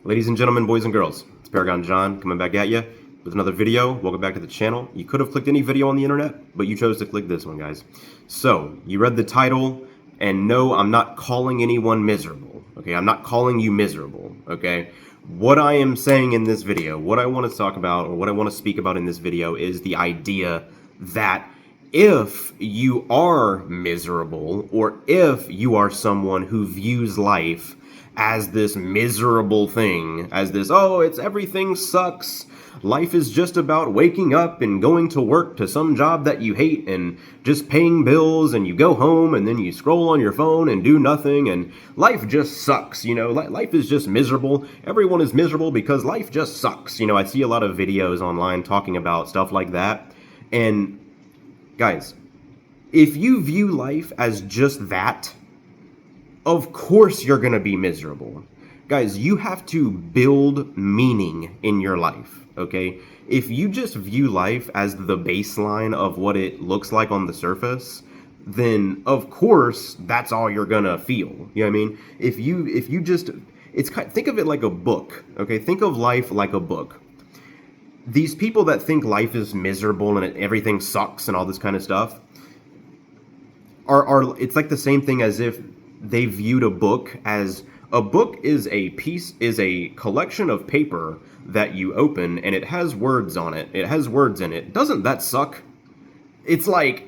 Ladies and gentlemen, boys and girls, it's Paragon John coming back at you with another video. Welcome back to the channel. You could have clicked any video on the internet, but you chose to click this one, guys. So, you read the title, and no, I'm not calling anyone miserable, okay? I'm not calling you miserable, okay? What I am saying in this video, what I want to talk about, or what I want to speak about in this video is the idea that if you are miserable, or if you are someone who views life as this miserable thing, as this, oh, it's everything sucks, life is just about waking up and going to work to some job that you hate and just paying bills, and you go home and then you scroll on your phone and do nothing, and life just sucks, you know, life is just miserable. Everyone is miserable because life just sucks. You know, I see a lot of videos online talking about stuff like that, and guys, if you view life as just that, of course you're gonna be miserable. Guys, you have to build meaning in your life, okay? If you just view life as the baseline of what it looks like on the surface, then of course that's all you're gonna feel. You know what I mean? If you just, think of it like a book, okay? Think of life like a book. These people that think life is miserable and everything sucks and all this kind of stuff it's like the same thing as if they viewed a book as a book is a collection of paper that you open and it has words on it. It has words in it. Doesn't that suck? It's like,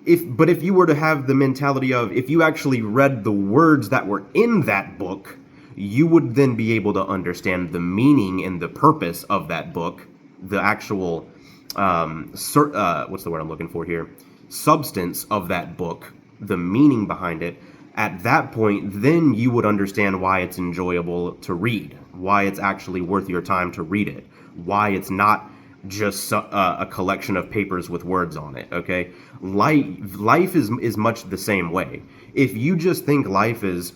if you were to have the mentality of, if you actually read the words that were in that book, you would then be able to understand the meaning and the purpose of that book, the actual, what's the word I'm looking for here? Substance of that book, the meaning behind it. At that point, then you would understand why it's enjoyable to read, why it's actually worth your time to read it, why it's not just a collection of papers with words on it, okay? Life is much the same way. If you just think life is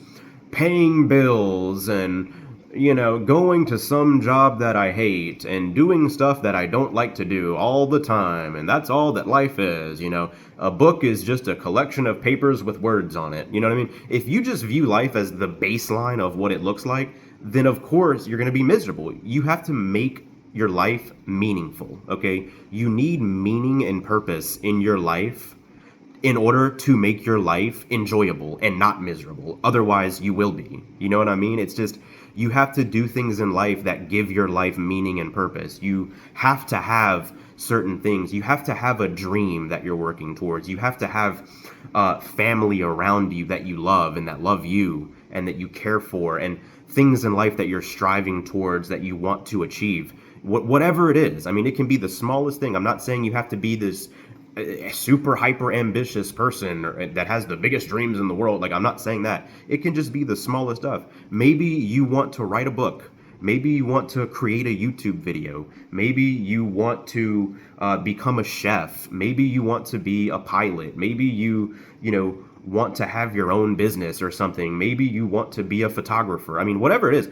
paying bills and, you know, going to some job that I hate and doing stuff that I don't like to do all the time, and that's all that life is, you know, a book is just a collection of papers with words on it, you know what I mean? If you just view life as the baseline of what it looks like, then of course you're going to be miserable. You have to make your life meaningful, okay? You need meaning and purpose in your life in order to make your life enjoyable and not miserable. Otherwise, you will be. You know what I mean? It's just, you have to do things in life that give your life meaning and purpose. You have to have certain things. You have to have a dream that you're working towards. You have to have family around you that you love and that love you and that you care for, and things in life that you're striving towards that you want to achieve. Whatever it is. I mean, it can be the smallest thing. I'm not saying you have to be this super hyper ambitious person that has the biggest dreams in the world. Like, I'm not saying that. It can just be the smallest stuff. Maybe you want to write a book. Maybe you want to create a YouTube video. Maybe you want to become a chef. Maybe you want to be a pilot. Maybe you know, want to have your own business or something. Maybe you want to be a photographer. I mean, whatever it is,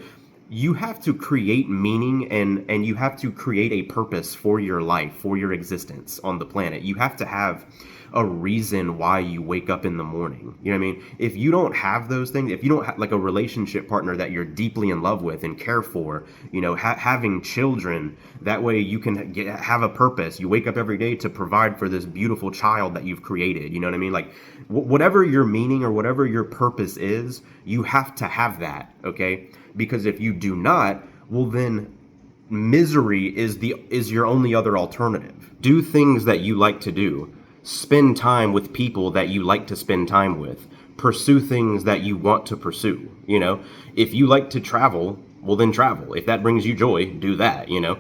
you have to create meaning and you have to create a purpose for your life, for your existence on the planet. You have to have a reason why you wake up in the morning. You know what I mean? If you don't have those things, if you don't have like a relationship partner that you're deeply in love with and care for, you know, having children, that way you can have a purpose. You wake up every day to provide for this beautiful child that you've created. You know what I mean? Like, whatever your meaning or whatever your purpose is, you have to have that, okay? Because if you do not, well, then misery is your only other alternative. Do things that you like to do. Spend time with people that you like to spend time with. Pursue things that you want to pursue. You know, if you like to travel, well, then travel. If that brings you joy, do that. You know,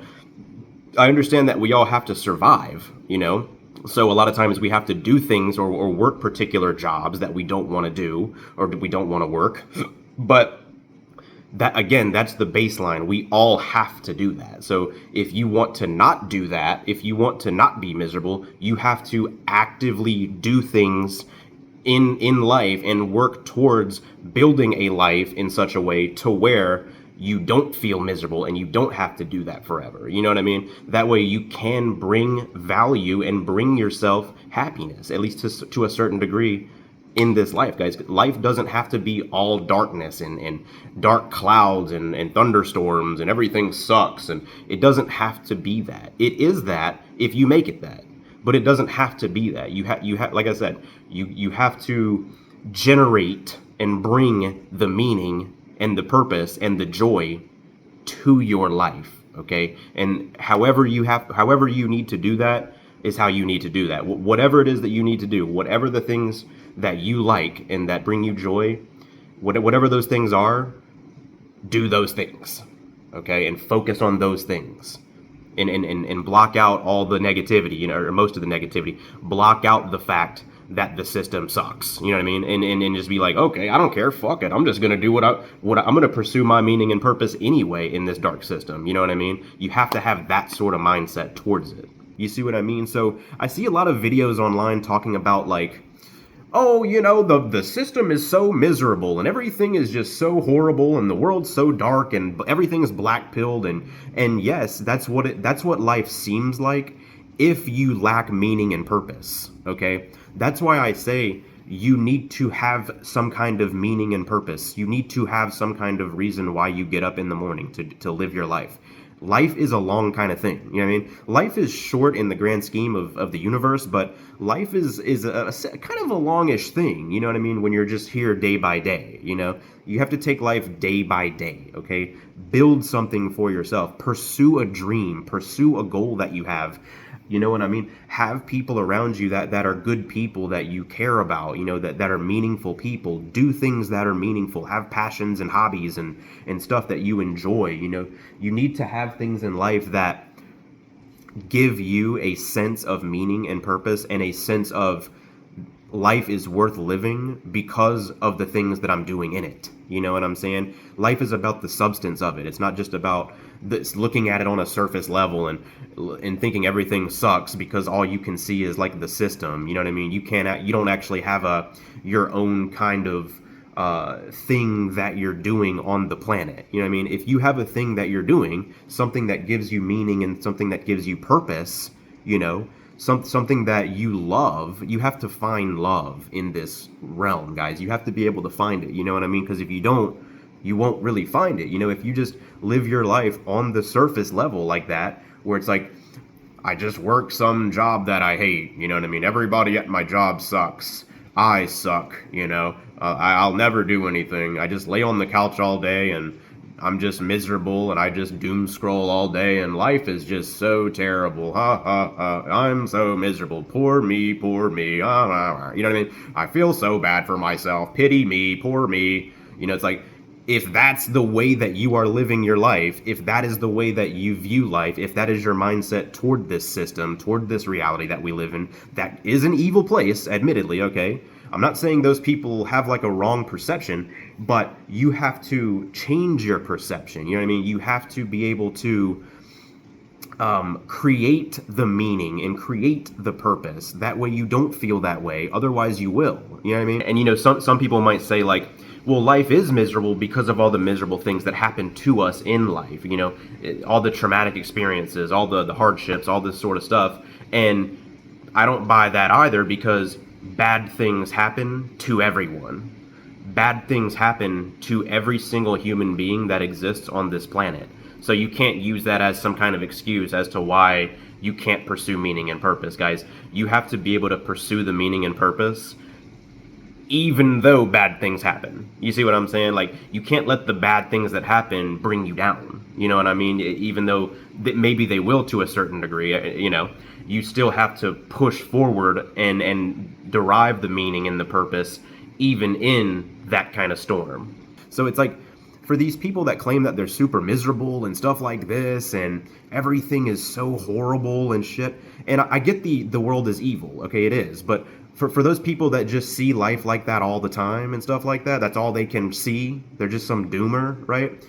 I understand that we all have to survive, you know, so a lot of times we have to do things or work particular jobs that we don't want to do or we don't want to work. But that, again, that's the baseline. We all have to do that. So if you want to not do that, if you want to not be miserable, you have to actively do things in life and work towards building a life in such a way to where you don't feel miserable and you don't have to do that forever. You know what I mean? That way you can bring value and bring yourself happiness, at least to a certain degree, in this life, guys. Life doesn't have to be all darkness and dark clouds and thunderstorms and everything sucks, and it doesn't have to be that. It is that if you make it that, but it doesn't have to be that. You have like I said, you have to generate and bring the meaning and the purpose and the joy to your life, okay? And however you need to do that is how you need to do that. Whatever it is that you need to do, whatever the things that you like and that bring you joy, whatever those things are, do those things, okay? And focus on those things. And block out all the negativity, you know, or most of the negativity. Block out the fact that the system sucks. You know what I mean? And just be like, okay, I don't care, fuck it. I'm just gonna do I'm gonna pursue my meaning and purpose anyway in this dark system. You know what I mean? You have to have that sort of mindset towards it. You see what I mean? So I see a lot of videos online talking about like, oh, you know, the system is so miserable and everything is just so horrible and the world's so dark and everything's black pilled, and yes, that's what life seems like if you lack meaning and purpose, okay? That's why I say you need to have some kind of meaning and purpose. You need to have some kind of reason why you get up in the morning to live your life. Life is a long kind of thing, you know what I mean? Life is short in the grand scheme of the universe, but life is a kind of a longish thing, you know what I mean? When you're just here day by day, you know? You have to take life day by day, okay? Build something for yourself. Pursue a dream. Pursue a goal that you have. You know what I mean? Have people around you that are good people that you care about, you know, that are meaningful people. Do things that are meaningful. Have passions and hobbies and stuff that you enjoy, you know. You need to have things in life that give you a sense of meaning and purpose and a sense of life is worth living because of the things that I'm doing in it. You know what I'm saying? Life is about the substance of it. It's not just about this, looking at it on a surface level and thinking everything sucks because all you can see is like the system. You know what I mean? You don't actually have your own kind of thing that you're doing on the planet. You know what I mean? If you have a thing that you're doing, something that gives you meaning and something that gives you purpose, you know, something that you love, you have to find love in this realm, guys. You have to be able to find it, you know what I mean? Because if you don't, you won't really find it. You know, if you just live your life on the surface level like that, where it's like, I just work some job that I hate, you know what I mean? Everybody at my job sucks. I suck, you know? I'll never do anything. I just lay on the couch all day and I'm just miserable and I just doom scroll all day and life is just so terrible. Ha ha ha. I'm so miserable. Poor me, poor me. Ah, ah, ah. You know what I mean? I feel so bad for myself. Pity me, poor me. You know, it's like, if that's the way that you are living your life, if that is the way that you view life, if that is your mindset toward this system, toward this reality that we live in, that is an evil place, admittedly, okay? I'm not saying those people have like a wrong perception, but you have to change your perception. You know what I mean? You have to be able to create the meaning and create the purpose. That way you don't feel that way. Otherwise you will. You know what I mean? And you know, some people might say like, well, life is miserable because of all the miserable things that happen to us in life. You know, all the traumatic experiences, all the hardships, all this sort of stuff. And I don't buy that either, because bad things happen to everyone. Bad things happen to every single human being that exists on this planet. So you can't use that as some kind of excuse as to why you can't pursue meaning and purpose, guys. You have to be able to pursue the meaning and purpose even though bad things happen. You see what I'm saying? Like, you can't let the bad things that happen bring you down. You know what I mean? Even though maybe they will to a certain degree, you know, you still have to push forward and derive the meaning and the purpose even in that kind of storm. So it's like, for these people that claim that they're super miserable and stuff like this and everything is so horrible and shit, and I get the world is evil, okay, it is, but for those people that just see life like that all the time and stuff like that, that's all they can see, they're just some doomer, right?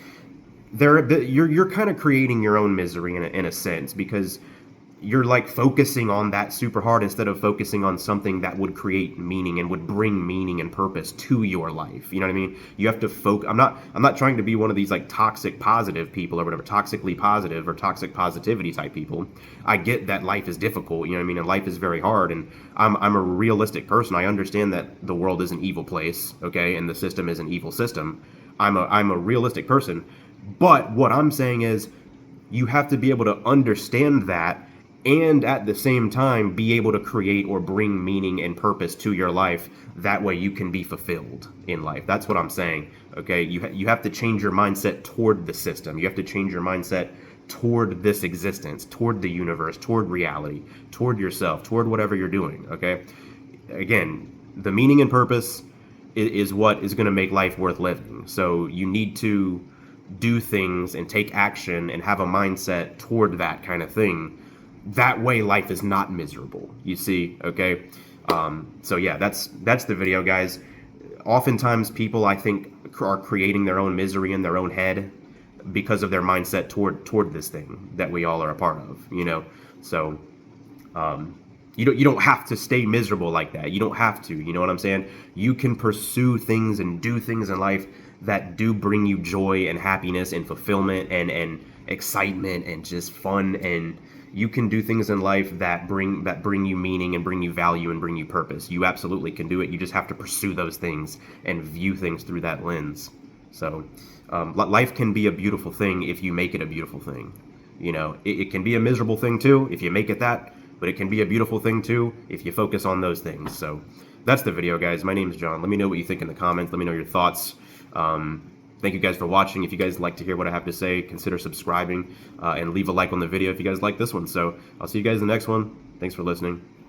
You're kind of creating your own misery in a sense, because you're like focusing on that super hard instead of focusing on something that would create meaning and would bring meaning and purpose to your life. You know what I mean? You have to focus. I'm not trying to be one of these like toxic positive people or whatever, toxically positive or toxic positivity type people. I get that life is difficult, you know what I mean, and life is very hard, and I'm a realistic person. I understand that the world is an evil place, okay, and the system is an evil system. I'm a realistic person. But what I'm saying is you have to be able to understand that and at the same time be able to create or bring meaning and purpose to your life. That way you can be fulfilled in life. That's what I'm saying. Okay, you have to change your mindset toward the system. You have to change your mindset toward this existence, toward the universe, toward reality, toward yourself, toward whatever you're doing. Okay, again, the meaning and purpose is what is going to make life worth living. So you need to do things and take action and have a mindset toward that kind of thing. That way life is not miserable, you see. Okay, so yeah, that's the video, guys. Oftentimes people, I think, are creating their own misery in their own head because of their mindset toward this thing that we all are a part of, you know. So you don't have to stay miserable like that. You don't have to, you know what I'm saying? You can pursue things and do things in life that do bring you joy and happiness and fulfillment and excitement and just fun, and you can do things in life that bring you meaning and bring you value and bring you purpose. You absolutely can do it. You just have to pursue those things and view things through that lens. So life can be a beautiful thing if you make it a beautiful thing. You know, it can be a miserable thing too if you make it that, but it can be a beautiful thing too if you focus on those things. So that's the video, guys. My name is John. Let me know what you think in the comments. Let me know your thoughts. Thank you guys for watching. If you guys like to hear what I have to say, consider subscribing and leave a like on the video if you guys like this one. So I'll see you guys in the next one. Thanks for listening.